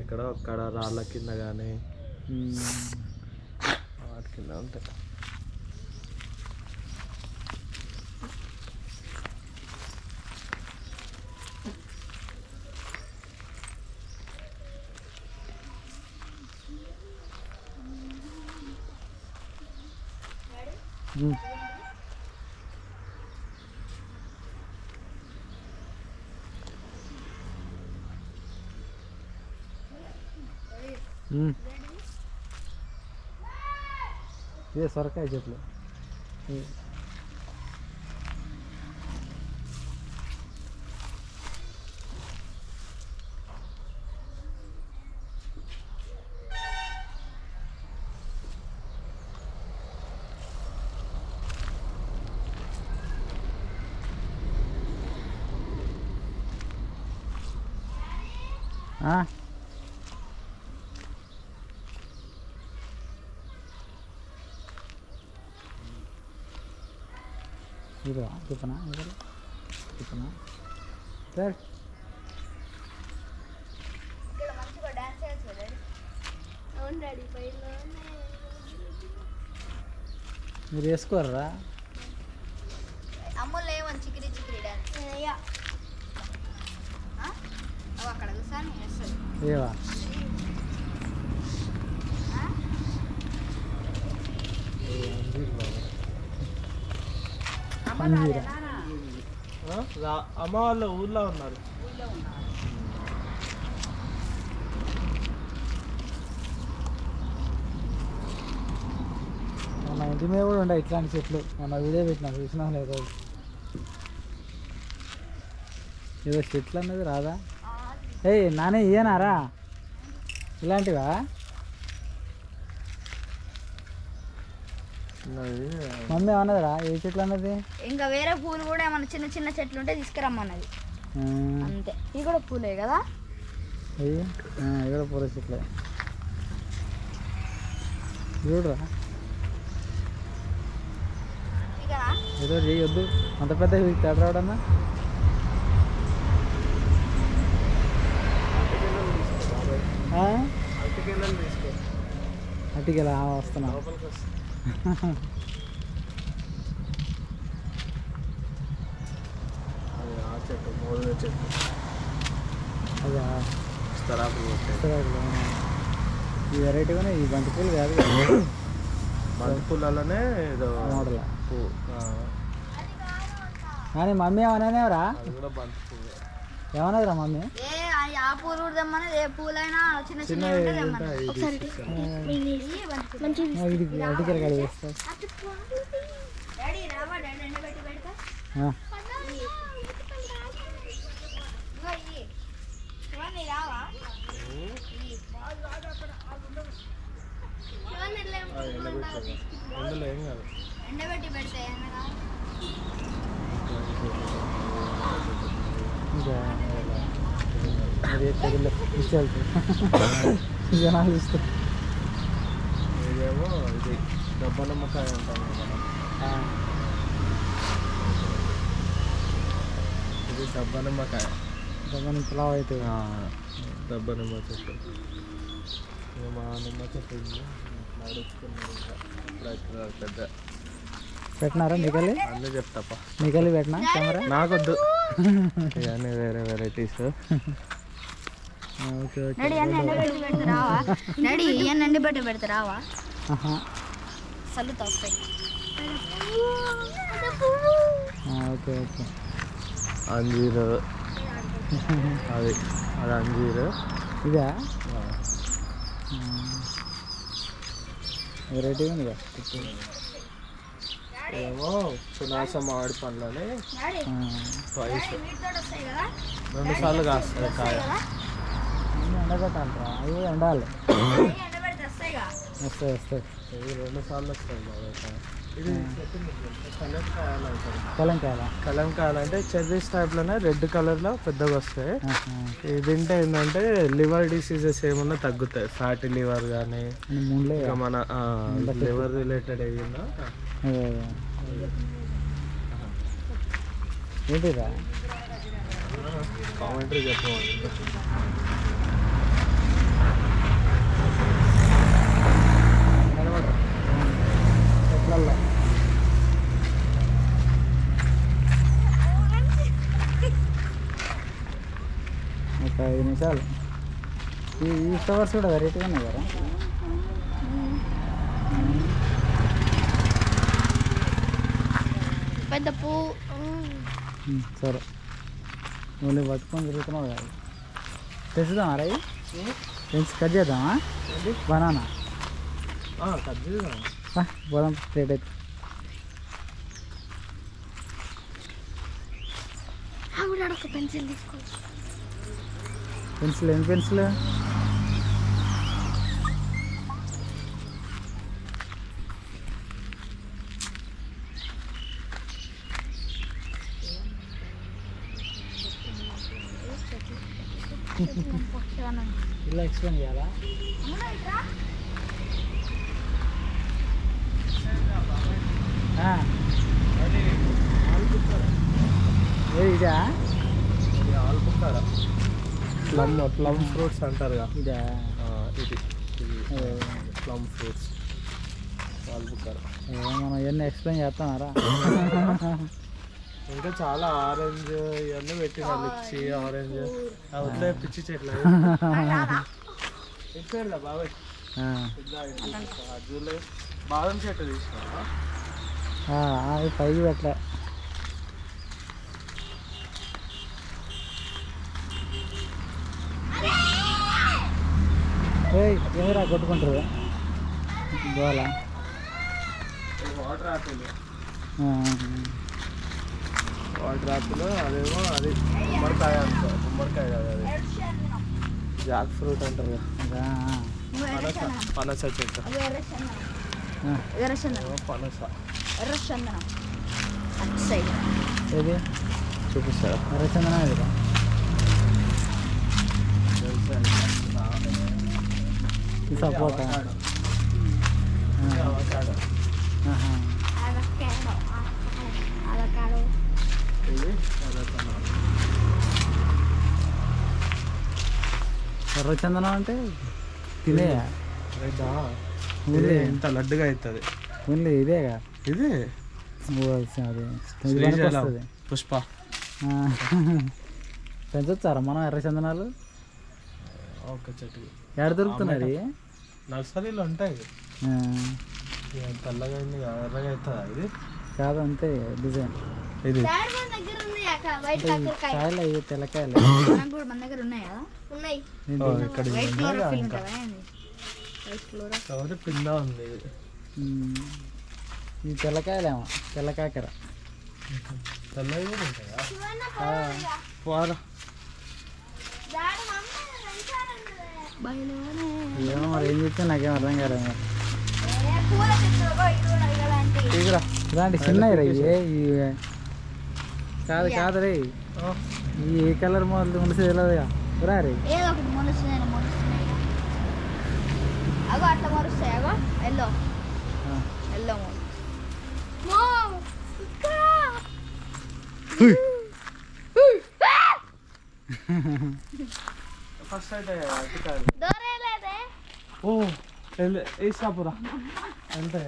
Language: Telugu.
ఎక్కడో అక్కడ రాళ్ళ కింద కానీ వాటి కింద ఉంటాయి. ఇదే సొరకాయ చెట్లు. ఇది చెప్పనా చెప్పనా సార్ మీరు వేసుకోర్రా అమ్ములు ఏమని చికిరి చికిరి డాన్స్ అక్కడ కూర్చొని వేస్తుంది ఏవా అమ్మ వాళ్ళ ఊర్లో ఉన్నారు. మన ఇంటి మీద కూడా ఉండే ఇట్లాంటి చెట్లు. మన వీడియో పెట్టినా చూసినా లేదు. ఏదో చెట్లు అన్నది రాదా? ఏయ్ నానే ఇయ్యనారా ఇలాంటివా? మమ్మీ అన్నదిరా ఏ చెట్లు అన్నది? ఇంకా వేరే పూలు కూడా ఏమన్నా చిన్న చిన్న చెట్లు ఉంటే తీసుకురమ్మన్నది అంతే. ఇవి కూడా పూలే కదా? ఇవి కూడా పూల చెట్లే. చూడరా ఏదో చేయొద్దు అంత పెద్ద తేడా రావడన్నా. అటుకెలా వస్తున్నా చెట్టు మూడు చెట్టు అదే ఈ వెరైటీగానే ఈ బంతి పూలు కాదు. బంతి పూలలోనే ఏదో మోడల్ పువ్వు కానీ మమ్మీ ఏమన్నానేవరా? కూడా బంతి పువ్వు ఏమన్నదిరా మమ్మీ? ఆ పూలు కూడా తెమ్మన్నది. ఏ పూలైనా చిన్న చిన్న అటుకెల కాడ వేస్తా. ఎండబెట్టి పెడితే జనాలు ఇష్టం. ఇదేమో ఇది డబ్బా నిమ్మకాయ ఉంటాం మనం. ఇది డబ్బా నిమ్మకాయ. డబ్బా పులావ్ అవుతుంది. డబ్బా నిమ్మ చెట్టు. మా నిమ్మ చెట్టు నడుచుకున్నాడు పెద్ద. పెట్టినారా మీకెళ్ళి? అన్నీ చెప్తాపా. మీకెళ్ళి పెట్టినా కెమెరా? నాకొద్దు ఇవన్నీ వేరే వెరైటీస్. ఓకే ఓకే ఎండబెట్టి పెడతారావా? చల్లుతా వస్తాయి. Okay okay. అంజీరు అది అంజీరు. ఇదా వెరైటీ ఉందిగా. ఏమో సునాస మామిడి పండ్లని 2 సార్లు కాస్తాయి కాయ. ఎండబెట్టాలరా అవి కూడా ఎండాలి. వస్తాయి వస్తాయి. ఇవి 2 సార్లు వస్తాయి బాగా. ఇది కలంకాయల. కలంకాయలు అంటే చెర్రీస్ టైప్లోనే రెడ్ కలర్లో పెద్దగా వస్తాయి. ఇది తింటే ఏంటంటే లివర్ డిసీజెస్ ఏమన్నా తగ్గుతాయి. ఫ్యాటీ లివర్ కానీ ఇంకా మన లివర్ రిలేటెడ్ ఏదైనా. ఏంటిరా కామెంటరీ చెప్పు. నిమిషాలు. ఈ ఫ్లవర్స్ కూడా వెరైటీగా ఉన్నాయి కదా. పెద్ద పువ్వు. సరే నువ్వు పట్టుకొని తిరుగుతున్నావు కదా. తెచ్చుదామా రై పెంచి కట్ చేద్దామా బనానా కట్ చేద్దాం. పోదాం ప్లేట్ అయితే. ఒక పెన్సిల్ తీసుకోవచ్చు. పెన్సిల్ ఏం పెన్సిల్? ఇలా ఎక్స్ప్లెయిన్ చేయాలా? ఇదా ఆల్బుకారా ప్లమ్ ఫ్రూట్స్ అంటారుగా. ఇదా ఇది ప్లమ్ ఫ్రూట్స్ ఆల్బుకారా. మనం ఇవన్నీ ఎక్స్ప్లెయిన్ చేస్తామారా? ఇంకా చాలా ఆరెంజ్ ఇవన్నీ పెట్టిన లిచ్చి ఆరెంజ్ వదిలే పిచ్చి చెట్లు ఇచ్చేలా బాబాయ్. అజులే బాదం చెట్టు తీసుకున్నా అది పైకి పెట్టలే. ఏమిరా కొట్టుకుంటారు గోళ. వాటర్ యాపిల్ అదేమో అది గుమ్మడికాయ అంటారు. గుమ్మడికాయ కదా అది జాక్ ఫ్రూట్ అంటారు కదా. పనస చెట్టు పనస ఎర్రచందనం అటు సైడ్ ఏది చూపిస్తారా? ఎర్రచందనం ఇది సపోటా. ఎర్రచందనం అంటే తినేయా? ఇంత లడ్డుగా అవుతుంది. ఓన్లీ ఇదేగా ఇది అది పుష్ప. పెంచొచ్చారా మనం ఎర్రచందనాలు? ఒక చెట్టు ఎక్కడ దొరుకుతున్నది? నర్సరీలో ఉంటాయి. తెల్లగా ఎర్రగా అవుతుందా ఇది? కాదు అంతే డిజైన్. ఇది కాయలు అవి తెల్లకాయలు మన దగ్గర ఉన్నాయా? ఉన్నాయి. పింద ఉంది. ఈ తెల్లకాయలేమో తెల్లకాకర. తెల్లవి కూడా ఉంటాయా? పోరా ఏమో మరి ఏం చెప్తే నాకేం అర్థం కాలేదు. ఇలాంటి చిన్నవి రే కాదు కాదు రే. ఈ ఏ కలర్ మొదలు ములిసి తెలియదుగా రా రే. అట్లా మరుస్తాయి. అగో ఎల్లో ఎల్లో ఫస్ట్ అయితే దొరేలేదే. ఓ వేసాపురా అంటే